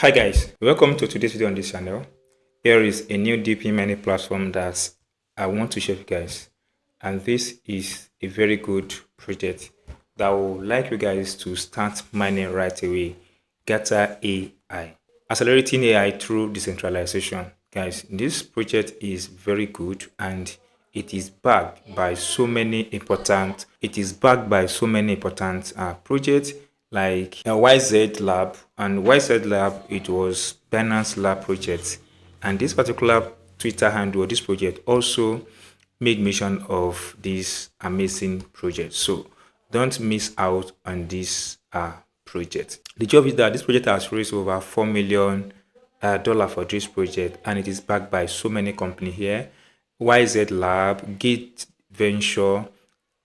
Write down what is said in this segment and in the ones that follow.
Hi guys, welcome to today's video on this channel. Here is a new DP mining platform that I want to share with you guys, and this is a very good project that will like you guys to start mining right away. GATA AI, accelerating AI through decentralization. Guys, this project is very good and it is backed by so many important projects like YZ Lab, and YZ Lab, it was Binance Lab project, and this particular Twitter handle, this project also made mention of this amazing project. So don't miss out on this project. The job is that this project has raised over $4 million dollar for this project, and it is backed by so many companies here: YZ Lab, Gate Venture,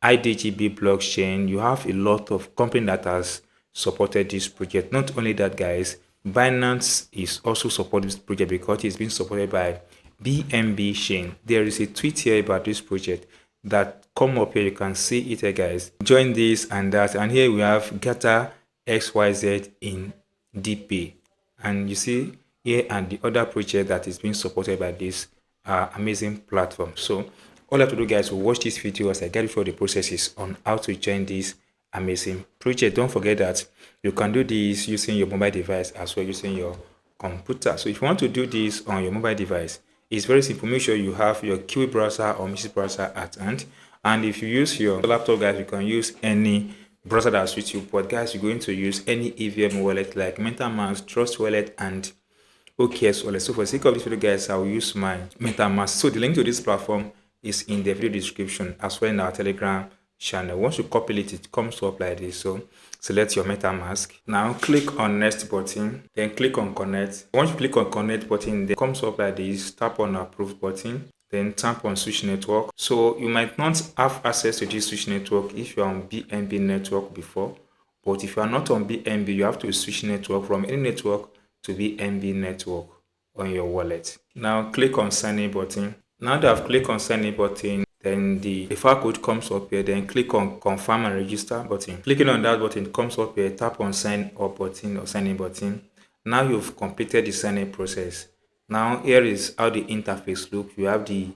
IDGB blockchain. You have a lot of company that has supported this project. Not only that, guys, Binance is also supporting this project because it's been supported by BNB chain. There is a tweet here about this project that come up here. You can see it here, guys. Join this and that, and here we have GATA XYZ in DP, and you see here and the other project that is being supported by this amazing platform. So all you have to do, guys, will watch this video as I guide you through the processes on how to join this amazing project. Don't forget that you can do this using your mobile device as well using your computer. So if you want to do this on your mobile device, it's very simple. Make sure you have your QE browser or Mrs browser at hand, and if you use your laptop, guys, you can use any browser that suits you. But guys, you're going to use any EVM wallet like MetaMask, Trust Wallet, and OKS wallet. So for the sake of this video, guys, I will use my MetaMask. So the link to this platform is in the video description as well in our Telegram channel. Once you copy it, it comes up like this. So select your MetaMask. Now click on next button, then click on connect. Once you click on connect button, then comes up like this. Tap on approve button, then tap on switch network. So you might not have access to this switch network if you're on BNB network before, but if you are not on BNB, you have to switch network from any network to BNB network on your wallet. Now click on sign in button. Now that I've clicked on sign in button, then the referral code comes up here. Then click on confirm and register button. Clicking on that button comes up here. Tap on sign up button or sign in button. Now you've completed the sign in process. Now here is how the interface looks. You have the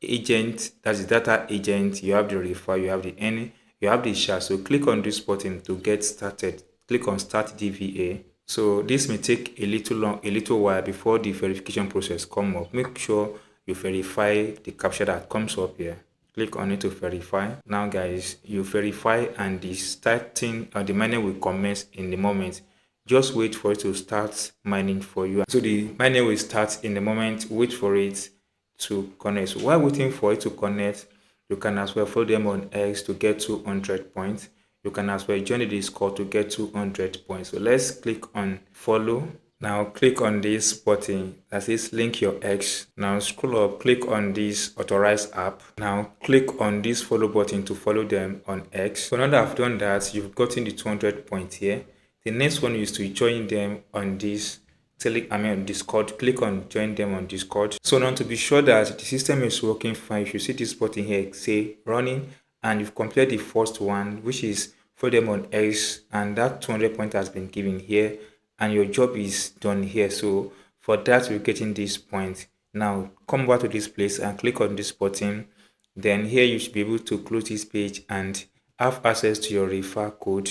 agent, that's the data agent. You have the referral. You have the earning. You have the share. So click on this button to get started. Click on start DVA. So this may take a little while before the verification process come up. Make sure you verify the captcha that comes up here. Click on it to verify. Now guys, you verify and the starting the mining will commence in the moment. Just wait for it to start mining for you. So the mining will start in the moment. Wait for it to connect. So while waiting for it to connect, you can as well follow them on X to get 200 points. You can as well join the Discord to get 200 points. So let's click on follow. Now click on this button that says link your X. Now scroll up, click on this authorize app. Now click on this follow button to follow them on X. So now that I've done that, you've gotten the 200 points here. The next one is to join them on this Discord. Click on join them on Discord. So now to be sure that the system is working fine, you see this button here say running, and you've completed the first one, which is follow them on X, and that 200 point has been given here, and your job is done here. So for that, you're getting this point. Now come back to this place and click on this button. Then here you should be able to close this page and have access to your referral code.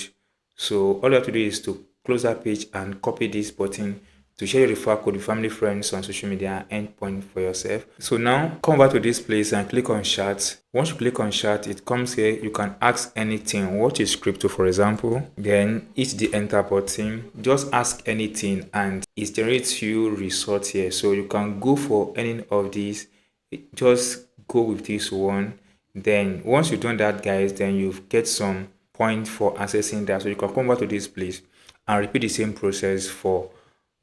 So all you have to do is to close that page and copy this button to share your referral code with family, friends on social media and endpoint for yourself. So now come back to this place and click on chat. Once you click on chat, it comes here. You can ask anything. What is crypto, for example? Then hit the enter button. Just ask anything and it generates you results here. So you can go for any of these. Just go with this one. Then once you've done that, guys, then you get some point for accessing that. So you can come back to this place and repeat the same process for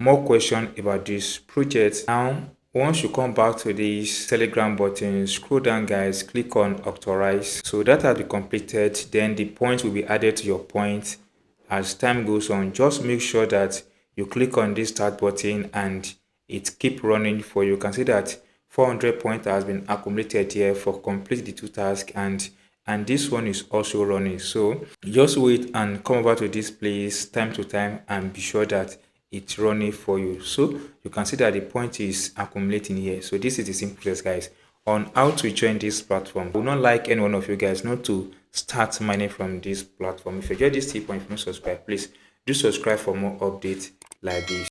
more question about this project. Now once you come back to this Telegram button, scroll down, guys, click on authorize. So that has been completed. Then the points will be added to your point as time goes on. Just make sure that you click on this start button and it keep running for you. You can see that 400 points has been accumulated here for complete the two tasks, and this one is also running. So just wait and come over to this place time to time and be sure that it's running for you. So you can see that the point is accumulating here. So this is the simple process, guys, on how to join this platform. I would not like any one of you guys not to start mining from this platform. If you enjoyed this tip and if you not subscribe, please do subscribe for more updates like this.